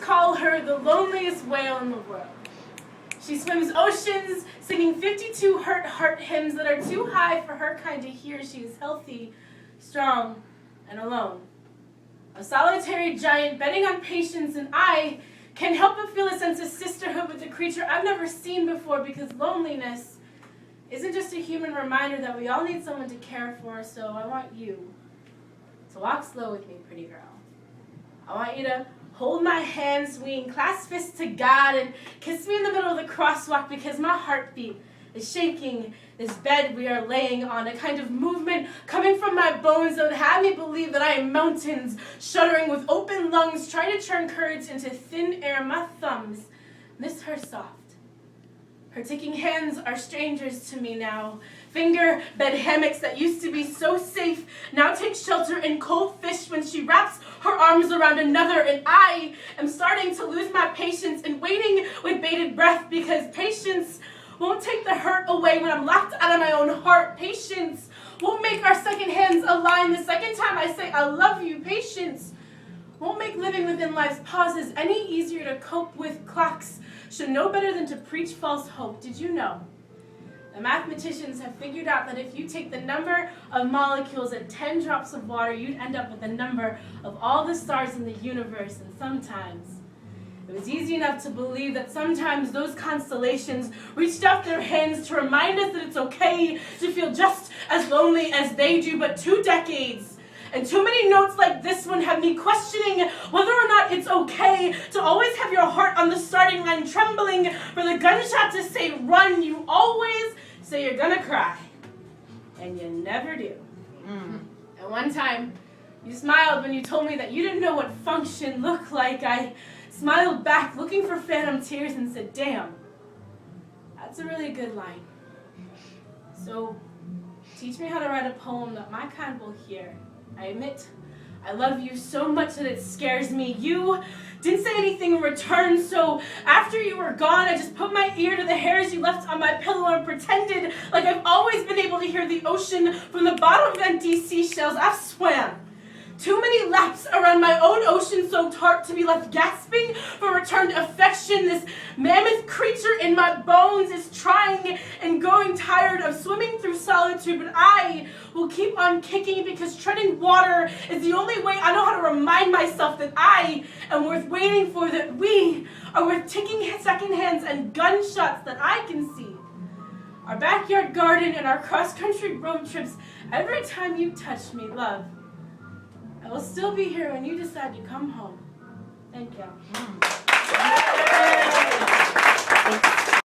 call her the loneliest whale in the world. She swims oceans, singing 52 hurt heart hymns that are too high for her kind to hear. She is healthy, strong, and alone. A solitary giant betting on patience, and I can't help but feel a sense of sisterhood with a creature I've never seen before, because loneliness isn't just a human reminder that we all need someone to care for. So I want you to walk slow with me, pretty girl. I want you to hold my hand, swinging, clasp fists to God, and kiss me in the middle of the crosswalk, because my heartbeat is shaking this bed we are laying on, a kind of movement coming from my bones that would have me believe that I am mountains, shuddering with open lungs, trying to turn courage into thin air. My thumbs miss her soft. Her ticking hands are strangers to me now. Finger bed hammocks that used to be so safe now take shelter in cold fish when she wraps her arms around another, and I am starting to lose my patience and waiting with bated breath, because patience won't take the hurt away when I'm locked out of my own heart. Patience won't make our second hands align the second time I say I love you. Patience won't make living within life's pauses any easier to cope with. Clocks should know better than to preach false hope. Did you know? The mathematicians have figured out that if you take the number of molecules at 10 drops of water, you'd end up with the number of all the stars in the universe. And sometimes it was easy enough to believe that sometimes those constellations reached out their hands to remind us that it's okay to feel just as lonely as they do. But 2 decades and too many notes like this one have me questioning whether or not it's okay to always have your heart on the starting line, trembling for the gunshot to say run. You always say you're gonna cry, and you never do. And one time, you smiled when you told me that you didn't know what function looked like. I smiled back, looking for phantom tears, and said, damn, that's a really good line. So, teach me how to write a poem that my kind will hear. I admit, I love you so much that it scares me. You didn't say anything in return, so after you were gone, I just put my ear to the hairs you left on my pillow and pretended like I've always been able to hear the ocean from the bottom of empty seashells. I've swam too many laps around my own ocean-soaked heart to be left gasping for returned affection. This mammoth creature in my bones is trying and growing tired of swimming through solitude, but I will keep on kicking, because treading water is the only way I know how to remind myself that I am worth waiting for, that we are worth ticking second hands and gunshots that I can see. Our backyard garden and our cross-country road trips, every time you touch me, love, I will still be here when you decide to come home. Thank you.